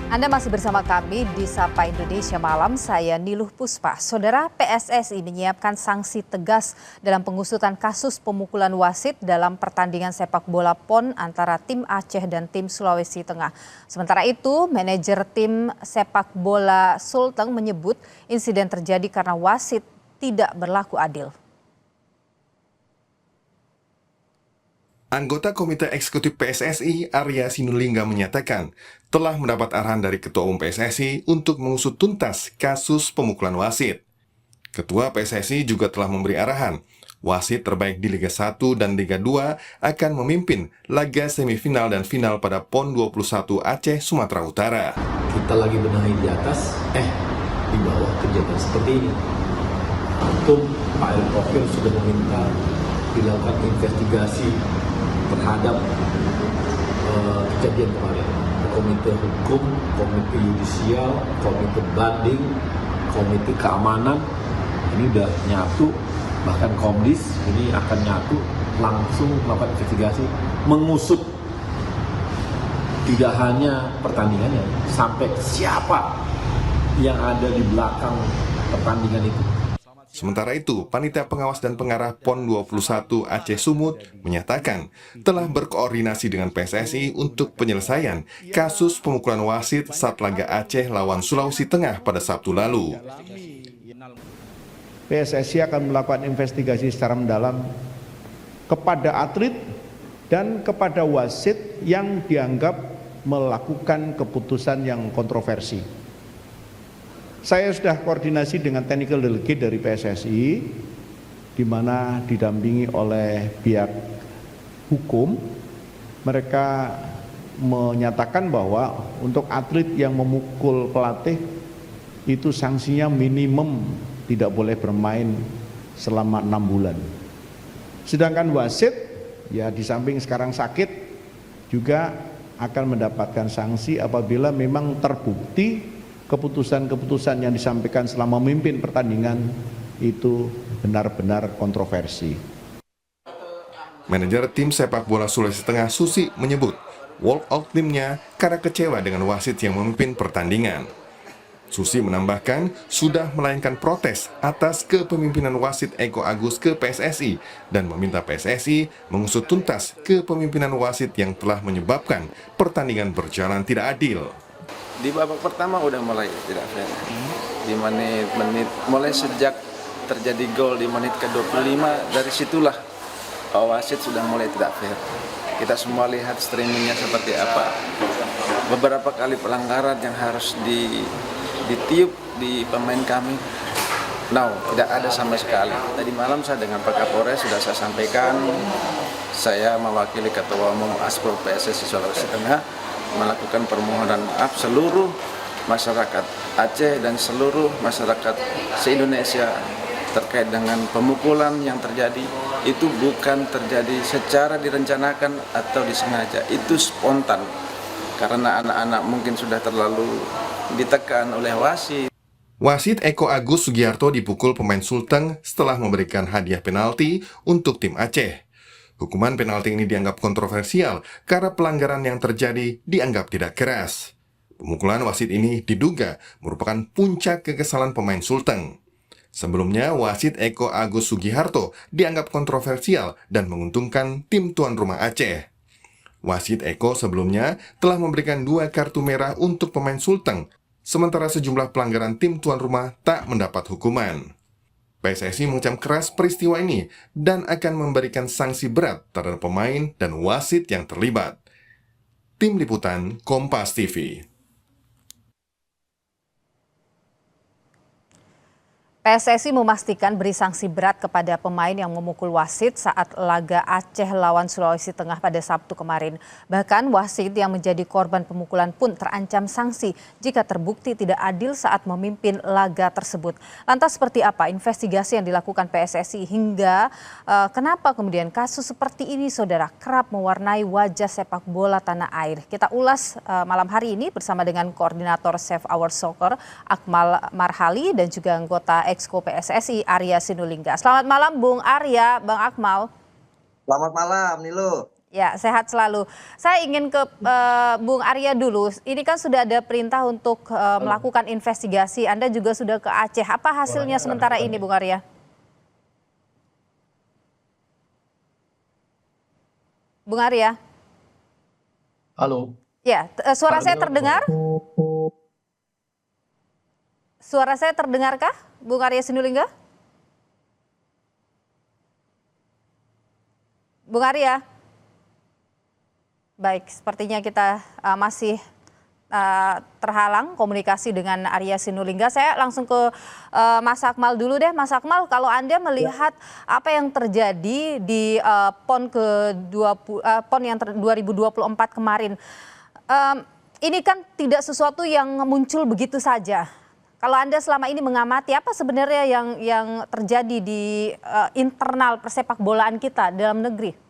Anda masih bersama kami di Sapa Indonesia Malam, saya Niluh Puspa. Saudara, PSSI menyiapkan sanksi tegas dalam pengusutan kasus pemukulan wasit dalam pertandingan sepak bola PON antara tim Aceh dan tim Sulawesi Tengah. Sementara itu, manajer tim sepak bola Sulteng menyebut insiden terjadi karena wasit tidak berlaku adil. Anggota Komite Eksekutif PSSI, Arya Sinulinga menyatakan telah mendapat arahan dari Ketua Umum PSSI untuk mengusut tuntas kasus pemukulan wasit. Ketua PSSI juga telah memberi arahan, wasit terbaik di Liga 1 dan Liga 2 akan memimpin laga semifinal dan final pada PON 21 Aceh, Sumatera Utara. Kita lagi benahi di atas, di bawah kejadian seperti ini. Antum, Pak Erick Thohir sudah meminta dilakukan investigasi terhadap kejadian kemarin. Komite hukum, komite yudisial, komite banding, komite keamanan, ini udah nyatu, bahkan Komdis ini akan nyatu, langsung melakukan investigasi, mengusut tidak hanya pertandingannya, sampai siapa yang ada di belakang pertandingan itu. Sementara itu, Panitia Pengawas dan Pengarah PON 21 Aceh Sumut menyatakan telah berkoordinasi dengan PSSI untuk penyelesaian kasus pemukulan wasit saat laga Aceh lawan Sulawesi Tengah pada Sabtu lalu. PSSI akan melakukan investigasi secara mendalam kepada atlet dan kepada wasit yang dianggap melakukan keputusan yang kontroversi. Saya sudah koordinasi dengan technical delegate dari PSSI, di mana didampingi oleh pihak hukum. Mereka menyatakan bahwa untuk atlet yang memukul pelatih itu sanksinya minimum tidak boleh bermain selama 6 bulan. Sedangkan wasit, ya di samping sekarang sakit, juga akan mendapatkan sanksi apabila memang terbukti keputusan-keputusan yang disampaikan selama memimpin pertandingan itu benar-benar kontroversi. Manajer tim sepak bola Sulawesi Tengah Susi menyebut walk out timnya karena kecewa dengan wasit yang memimpin pertandingan. Susi menambahkan sudah melayangkan protes atas kepemimpinan wasit Eko Agus ke PSSI dan meminta PSSI mengusut tuntas kepemimpinan wasit yang telah menyebabkan pertandingan berjalan tidak adil. Di babak pertama udah mulai tidak fair. Di menit mulai sejak terjadi gol di menit ke-25, dari situlah wasit sudah mulai tidak fair. Kita semua lihat streamingnya seperti apa. Beberapa kali pelanggaran yang harus ditiup di pemain kami. Tidak ada sama sekali. Tadi malam saya dengan Pak Kapolres sudah saya sampaikan, saya mewakili Ketua Umum Aspro PSSI Sulawesi Tengah melakukan permohonan maaf seluruh masyarakat Aceh dan seluruh masyarakat se-Indonesia terkait dengan pemukulan yang terjadi. Itu bukan terjadi secara direncanakan atau disengaja, itu spontan karena anak-anak mungkin sudah terlalu ditekan oleh wasit. Wasit Eko Agus Sugiharto dipukul pemain Sulteng setelah memberikan hadiah penalti untuk tim Aceh. Hukuman penalti ini dianggap kontroversial karena pelanggaran yang terjadi dianggap tidak keras. Pemukulan wasit ini diduga merupakan puncak kekesalan pemain Sulteng. Sebelumnya, wasit Eko Agus Sugiharto dianggap kontroversial dan menguntungkan tim tuan rumah Aceh. Wasit Eko sebelumnya telah memberikan 2 kartu merah untuk pemain Sulteng, sementara sejumlah pelanggaran tim tuan rumah tak mendapat hukuman. PSSI mengecam keras peristiwa ini dan akan memberikan sanksi berat terhadap pemain dan wasit yang terlibat. Tim Liputan Kompas TV. PSSI memastikan beri sanksi berat kepada pemain yang memukul wasit saat laga Aceh lawan Sulawesi Tengah pada Sabtu kemarin. Bahkan wasit yang menjadi korban pemukulan pun terancam sanksi jika terbukti tidak adil saat memimpin laga tersebut. Lantas seperti apa investigasi yang dilakukan PSSI hingga kenapa kemudian kasus seperti ini saudara kerap mewarnai wajah sepak bola tanah air? Kita ulas malam hari ini bersama dengan Koordinator Save Our Soccer Akmal Marhali dan juga anggota Exco PSSI Arya Sinulinga. Selamat malam Bung Arya, Bang Akmal. Selamat malam Nilo. Ya, sehat selalu. Saya ingin ke Bung Arya dulu. Ini kan sudah ada perintah untuk melakukan investigasi. Anda juga sudah ke Aceh. Apa hasilnya sementara ini, Bung Arya? Bung Arya? Halo. Ya, suara saya terdengar? Suara saya terdengarkah, Bung Arya Sinulinga? Bung Arya? Baik, sepertinya kita masih terhalang komunikasi dengan Arya Sinulinga. Saya langsung ke Mas Akmal dulu deh. Mas Akmal, kalau Anda melihat apa yang terjadi di PON PON yang 2024 kemarin, ini kan tidak sesuatu yang muncul begitu saja. Kalau Anda selama ini mengamati, apa sebenarnya yang terjadi di internal persepak bolaan kita dalam negeri?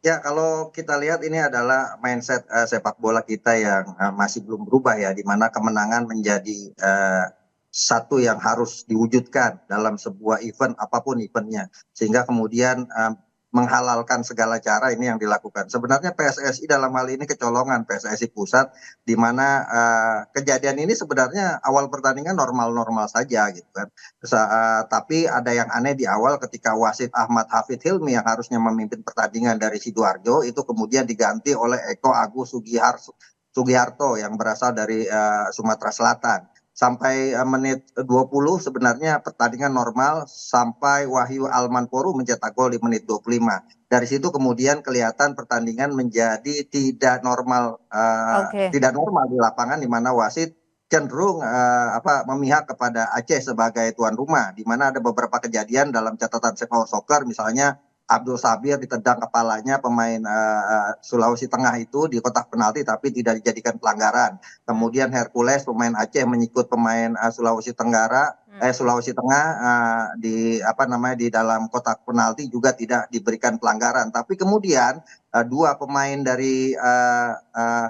Ya, kalau kita lihat ini adalah mindset sepak bola kita yang masih belum berubah ya, di mana kemenangan menjadi satu yang harus diwujudkan dalam sebuah event apapun eventnya, sehingga kemudian menghalalkan segala cara ini yang dilakukan. Sebenarnya PSSI dalam hal ini kecolongan, PSSI pusat, di mana kejadian ini sebenarnya awal pertandingan normal-normal saja gitu kan. Tapi ada yang aneh di awal ketika wasit Ahmad Hafid Hilmi yang harusnya memimpin pertandingan dari Sidoarjo itu kemudian diganti oleh Eko Agus Sugiharto yang berasal dari Sumatera Selatan. Sampai menit 20 sebenarnya pertandingan normal sampai Wahyu Almanporu mencetak gol di menit 25. Dari situ kemudian kelihatan pertandingan menjadi tidak normal tidak normal di lapangan, di mana wasit cenderung memihak kepada Aceh sebagai tuan rumah, di mana ada beberapa kejadian dalam catatan Sepak Soccer, misalnya Abdul Sabir ditendang kepalanya pemain Sulawesi Tengah itu di kotak penalti tapi tidak dijadikan pelanggaran. Kemudian Hercules pemain Aceh menyikut pemain Sulawesi Tengah di dalam kotak penalti juga tidak diberikan pelanggaran. Tapi kemudian dua pemain dari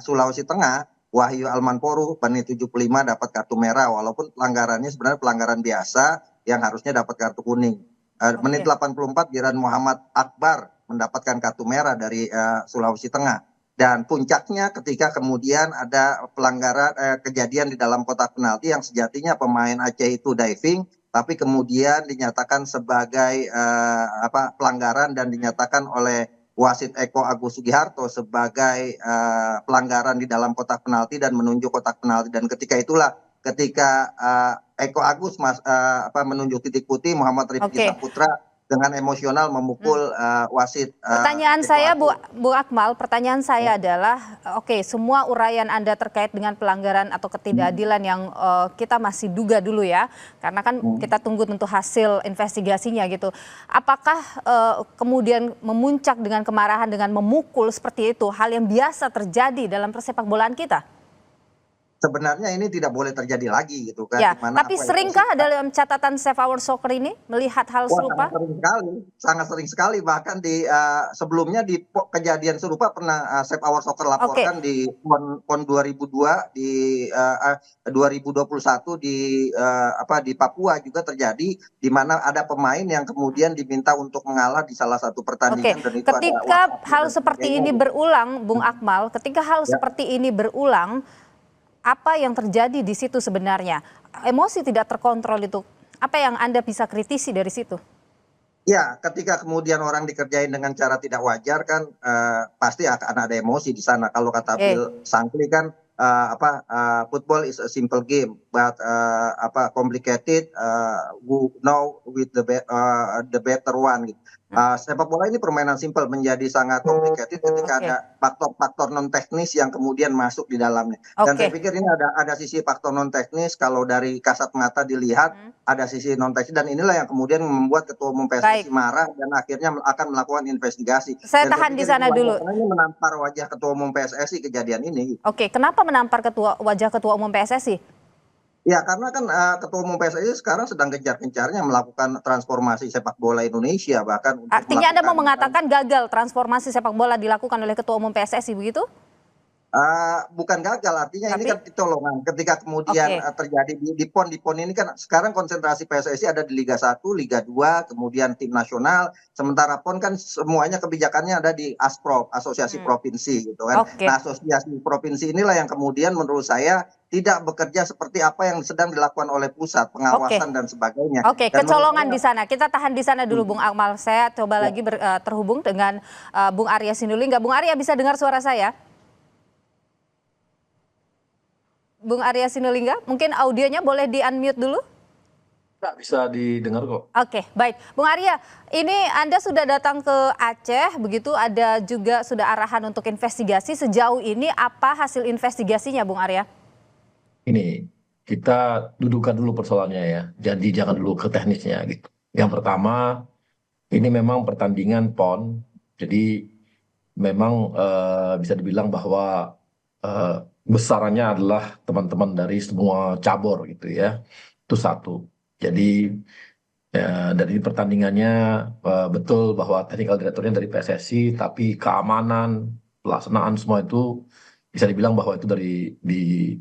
Sulawesi Tengah, Wahyu Almanporu menit 75 dapat kartu merah, walaupun pelanggarannya sebenarnya pelanggaran biasa yang harusnya dapat kartu kuning. Menit 84 Giran Muhammad Akbar mendapatkan kartu merah dari Sulawesi Tengah. Dan puncaknya ketika kemudian ada pelanggaran kejadian di dalam kotak penalti yang sejatinya pemain Aceh itu diving, tapi kemudian dinyatakan sebagai pelanggaran dan dinyatakan oleh wasit Eko Agus Sugiharto sebagai pelanggaran di dalam kotak penalti dan menunjuk kotak penalti. Dan ketika itulah Eko Agus menunjuk titik putih, Muhammad Rifki Saputra dengan emosional memukul wasit. Pertanyaan saya Bu Akmal, pertanyaan saya adalah semua uraian Anda terkait dengan pelanggaran atau ketidakadilan yang kita masih duga dulu ya, karena kan kita tunggu tentu hasil investigasinya gitu. Apakah kemudian memuncak dengan kemarahan dengan memukul seperti itu hal yang biasa terjadi dalam persepak bolaan kita? Sebenarnya ini tidak boleh terjadi lagi gitu kan. Ya, tapi seringkah dalam catatan Save Our Soccer ini melihat hal serupa? Sangat sering sekali. Bahkan di sebelumnya di kejadian serupa pernah Save Our Soccer laporkan di PON 2002, di 2021 di Papua juga terjadi, di mana ada pemain yang kemudian diminta untuk mengalah di salah satu pertandingan. Dan itu ketika hal seperti ini berulang, Bung Akmal, ketika hal seperti ini berulang, apa yang terjadi di situ sebenarnya? Emosi tidak terkontrol itu, apa yang Anda bisa kritisi dari situ? Ya, ketika kemudian orang dikerjain dengan cara tidak wajar kan pasti akan ada emosi di sana. Kalau kata Bill Shankly kan football is a simple game, but complicated now with the better one. Gitu. Sepak bola ini permainan simpel menjadi sangat complicated ketika ada faktor-faktor non teknis yang kemudian masuk di dalamnya. Dan saya pikir ini ada sisi faktor non teknis, kalau dari kasat mata dilihat ada sisi non teknis, dan inilah yang kemudian membuat Ketua Umum PSSI marah dan akhirnya akan melakukan investigasi. Saya tahan di sana dulu. Ini menampar wajah Ketua Umum PSSI kejadian ini. Kenapa menampar wajah Ketua Umum PSSI? Ya, karena kan Ketua Umum PSSI sekarang sedang gencar-gencarnya melakukan transformasi sepak bola Indonesia, bahkan artinya Anda mau mengatakan gagal transformasi sepak bola dilakukan oleh Ketua Umum PSSI begitu? Bukan gagal, artinya ini Tapi kan kecolongan ketika kemudian oke, terjadi di PON ini kan sekarang konsentrasi PSSI ada di Liga 1, Liga 2, kemudian tim nasional, sementara PON kan semuanya kebijakannya ada di ASPROP, Asosiasi hmm, Provinsi gitu kan. oke, Nah, asosiasi provinsi inilah yang kemudian menurut saya tidak bekerja seperti apa yang sedang dilakukan oleh pusat, oke. pengawasan dan sebagainya. Oke, Dan menurut kecolongan saya di sana. Kita tahan di sana dulu, Bung Akmal. Saya coba ya, lagi terhubung dengan Bung Arya Sinulinga. Bung Arya bisa dengar suara saya? Bung Arya Sinulinga, mungkin audionya boleh di-unmute dulu? Nggak bisa didengar kok. Oke, baik. Bung Arya, ini Anda sudah datang ke Aceh, begitu ada juga sudah arahan untuk investigasi. Sejauh ini apa hasil investigasinya, Bung Arya? Ini kita dudukkan dulu persoalannya ya. Jadi jangan dulu ke teknisnya gitu. Yang pertama, ini memang pertandingan PON. Jadi memang bisa dibilang bahwa besarannya adalah teman-teman dari semua cabur gitu ya. Itu satu. Jadi dan ini pertandingannya betul bahwa technical directornya dari PSSI, tapi keamanan, pelaksanaan semua itu bisa dibilang bahwa itu di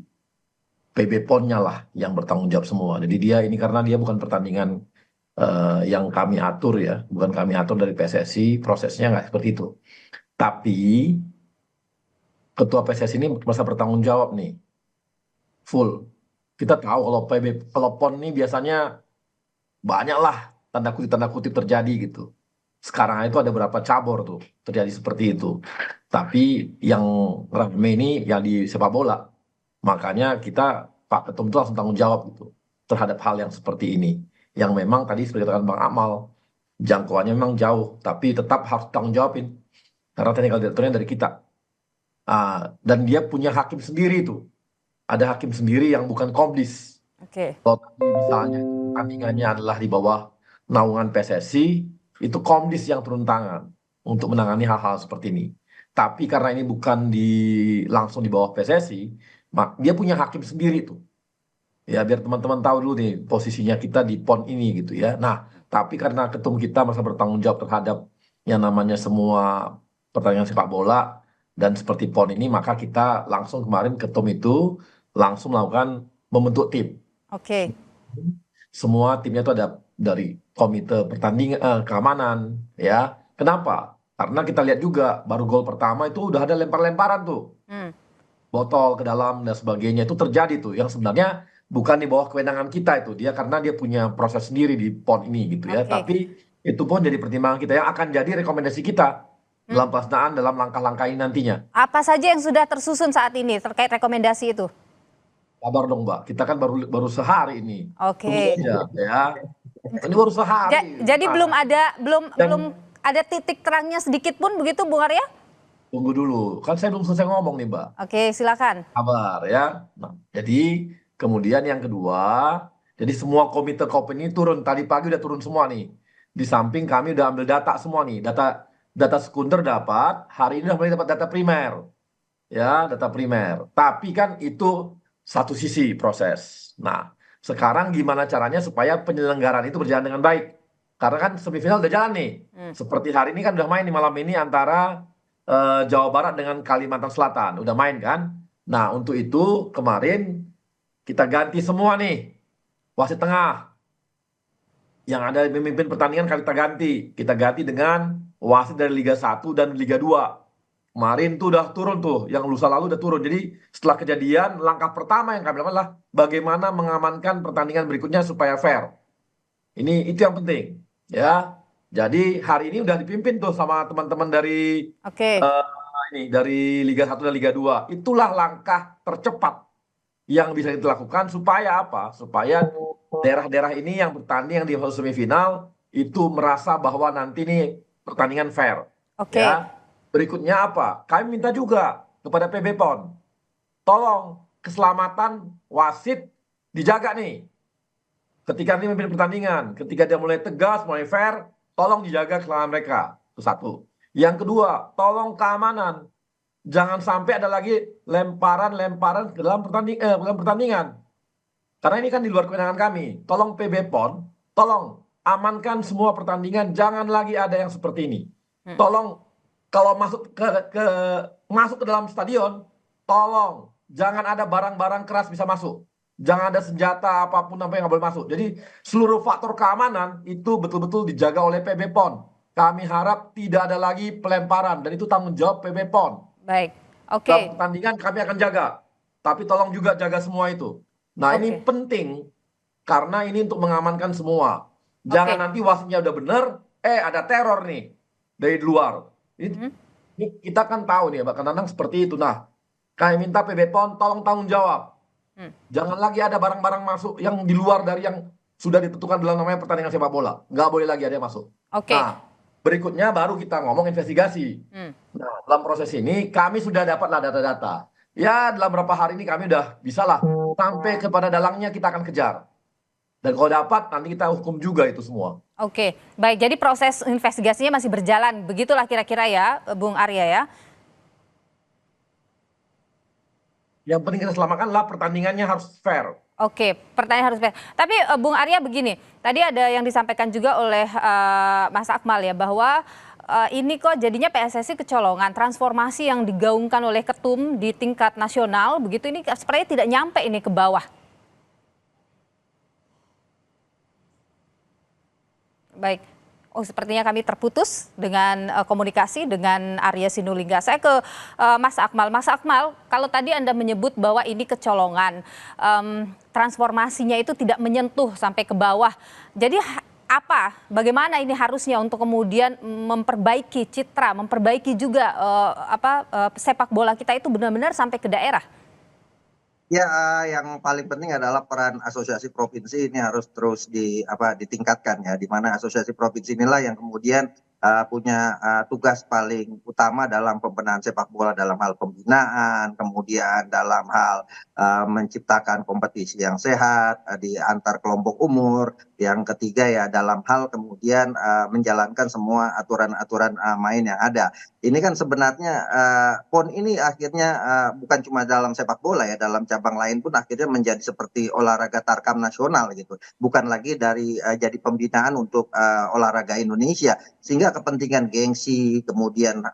PB PON-nya lah yang bertanggung jawab semua. Jadi dia ini karena dia bukan pertandingan yang kami atur ya, bukan kami atur dari PSSI, prosesnya nggak seperti itu. Tapi ketua PSSI ini merasa bertanggung jawab nih, full. Kita tahu kalau kalau PON ini biasanya banyak lah tanda kutip terjadi gitu. Sekarang itu ada berapa cabur tuh terjadi seperti itu. Tapi yang rame ini yang di sepak bola. Makanya kita Pak Ketum itu langsung tanggung jawab gitu terhadap hal yang seperti ini. Yang memang tadi seperti katakan Bang Amal, jangkauannya memang jauh, tapi tetap harus tanggung jawabin. Karena teknikal direkturnya dari kita. Dan dia punya hakim sendiri tuh. Ada hakim sendiri yang bukan komdis. Oke, Kalau tadi misalnya pertandingannya adalah di bawah naungan PSSI, itu komdis yang turun tangan untuk menangani hal-hal seperti ini. Tapi karena ini bukan langsung di bawah PSSI, dia punya hakim sendiri tuh. Ya biar teman-teman tahu dulu nih posisinya kita di PON ini gitu ya. Nah, tapi karena ketum kita masa bertanggung jawab terhadap yang namanya semua pertandingan sepak bola dan seperti PON ini, maka kita langsung kemarin ketum itu langsung melakukan membentuk tim. oke, Semua timnya itu ada dari komite pertandingan keamanan ya. Kenapa? Karena kita lihat juga baru gol pertama itu udah ada lempar-lemparan tuh. hmm, Botol ke dalam dan sebagainya itu terjadi tuh yang sebenarnya bukan di bawah kewenangan kita itu dia karena dia punya proses sendiri di PON ini gitu ya, oke. tapi itu pun jadi pertimbangan kita yang akan jadi rekomendasi kita Hmm. dalam pelaksanaan dalam langkah-langkah ini nantinya. Apa saja yang sudah tersusun saat ini terkait rekomendasi itu? Kabar dong Mbak, kita kan baru baru sehari ini, tunggu Oke. aja ya, ini baru sehari. Jadi belum ada belum Dan ada titik terangnya sedikit pun begitu, Bung Arya? tunggu dulu, kan saya belum selesai ngomong nih Mbak. Oke, silakan. Kabar ya. Nah, jadi kemudian yang kedua, jadi semua komite Kopen ini turun tadi pagi udah turun semua nih. Di samping kami udah ambil data semua nih, data sekunder dapat, hari ini udah mulai dapat data primer. Ya, data primer. Tapi kan itu satu sisi proses. Nah, sekarang gimana caranya supaya penyelenggaraan itu berjalan dengan baik? Karena kan semifinal udah jalan nih. Seperti hari ini kan udah main nih malam ini antara Jawa Barat dengan Kalimantan Selatan. Udah main kan? Nah, untuk itu kemarin kita ganti semua nih. Wasit tengah yang ada memimpin pertandingan kita ganti. Kita ganti dengan wasit dari Liga 1 dan Liga 2. Kemarin tuh udah turun tuh, yang lusa lalu udah turun. Jadi setelah kejadian, langkah pertama yang kami lakukan adalah bagaimana mengamankan pertandingan berikutnya supaya fair. Itu yang penting, ya. Jadi hari ini udah dipimpin tuh sama teman-teman dari Oke. dari Liga 1 dan Liga 2. Itulah langkah tercepat yang bisa kita lakukan supaya apa? Supaya daerah-daerah ini yang bertanding yang di semifinal itu merasa bahwa nanti nih pertandingan fair. Oke. Ya. Berikutnya apa? Kami minta juga kepada PB PON, tolong keselamatan wasit dijaga nih. Ketika nanti memimpin pertandingan, ketika dia mulai tegas, mulai fair, tolong dijaga keselamatan mereka. Itu satu. Yang kedua, tolong keamanan. Jangan sampai ada lagi lemparan-lemparan ke dalam pertandingan. Karena ini kan di luar kewenangan kami. Tolong PB PON, tolong amankan semua pertandingan, jangan lagi ada yang seperti ini. Tolong kalau masuk ke dalam stadion, tolong jangan ada barang-barang keras bisa masuk. Jangan ada senjata apapun apa yang nggak boleh masuk. Jadi seluruh faktor keamanan itu betul-betul dijaga oleh PB PON. Kami harap tidak ada lagi pelemparan dan itu tanggung jawab PB PON. Baik, oke. Dalam pertandingan kami akan jaga, tapi tolong juga jaga semua itu. Nah ini Oke. penting karena ini untuk mengamankan semua. Jangan Oke. nanti wasitnya udah bener, ada teror nih dari luar. Ini kita kan tahu nih, Mbak Kananang seperti itu. Nah, kami minta PB PON tolong tanggung jawab. Jangan lagi ada barang-barang masuk yang di luar dari yang sudah ditentukan dalam namanya pertandingan sepak bola. Nggak boleh lagi ada yang masuk. Oke. Nah, berikutnya baru kita ngomong investigasi. Nah, dalam proses ini kami sudah dapatlah data-data. Ya, dalam beberapa hari ini kami udah bisa lah sampai kepada dalangnya kita akan kejar. Dan kalau dapat nanti kita hukum juga itu semua. Oke, baik. Jadi proses investigasinya masih berjalan, begitulah kira-kira ya, Bung Arya ya. Yang penting kita selamatkanlah pertandingannya harus fair. Oke, pertanyaan harus fair. Tapi Bung Arya begini, tadi ada yang disampaikan juga oleh Mas Akmal ya, bahwa ini kok jadinya PSSI kecolongan, transformasi yang digaungkan oleh ketum di tingkat nasional, begitu ini sepertinya tidak nyampe ini ke bawah. Baik. Oh, sepertinya kami terputus dengan komunikasi dengan Arya Sinulinga. Saya ke Mas Akmal. Mas Akmal, kalau tadi Anda menyebut bahwa ini kecolongan, transformasinya itu tidak menyentuh sampai ke bawah. Jadi apa, bagaimana ini harusnya untuk kemudian memperbaiki citra, memperbaiki juga sepak bola kita itu benar-benar sampai ke daerah? Ya, yang paling penting adalah peran asosiasi provinsi ini harus terus ditingkatkan ya, di mana asosiasi provinsi inilah yang kemudian punya tugas paling utama dalam pembenahan sepak bola dalam hal pembinaan, kemudian dalam hal menciptakan kompetisi yang sehat di antar kelompok umur. Yang ketiga ya dalam hal kemudian menjalankan semua aturan-aturan main yang ada. Ini kan sebenarnya PON ini akhirnya bukan cuma dalam sepak bola ya, dalam cabang lain pun akhirnya menjadi seperti olahraga tarkam nasional gitu. Bukan lagi dari jadi pembinaan untuk olahraga Indonesia, sehingga kepentingan gengsi, kemudian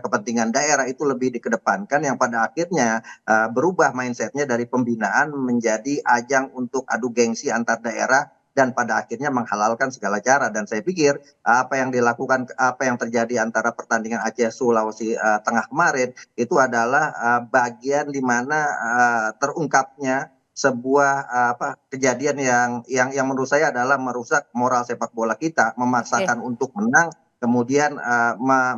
kepentingan daerah itu lebih dikedepankan, yang pada akhirnya berubah mindsetnya dari pembinaan menjadi ajang untuk adu gengsi antar daerah dan pada akhirnya menghalalkan segala cara. Dan saya pikir apa yang dilakukan, apa yang terjadi antara pertandingan Aceh Sulawesi Tengah kemarin itu adalah bagian di mana terungkapnya sebuah kejadian yang menurut saya adalah merusak moral sepak bola kita, memaksakan untuk menang, kemudian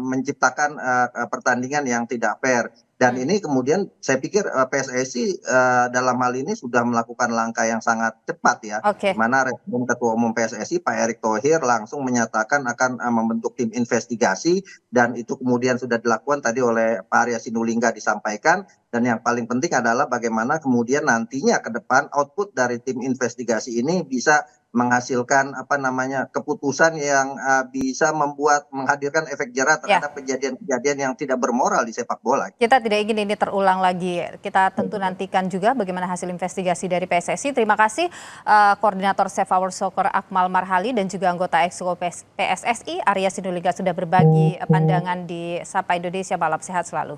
menciptakan pertandingan yang tidak fair. Dan ini kemudian saya pikir PSSI dalam hal ini sudah melakukan langkah yang sangat cepat ya, di mana Respon Ketua Umum PSSI Pak Erick Thohir langsung menyatakan akan membentuk tim investigasi, dan itu kemudian sudah dilakukan tadi oleh Pak Arya Sinulinga disampaikan. Dan yang paling penting adalah bagaimana kemudian nantinya ke depan output dari tim investigasi ini bisa menghasilkan keputusan yang bisa menghadirkan efek jerah terhadap kejadian-kejadian yang tidak bermoral di sepak bola. Kita tidak ingin ini terulang lagi. Kita tentu nantikan juga bagaimana hasil investigasi dari PSSI. Terima kasih Koordinator Save Our Soccer Akmal Marhali dan juga anggota Exco PSSI Arya Sinulinga sudah berbagi pandangan di Sapa Indonesia. Malam sehat selalu.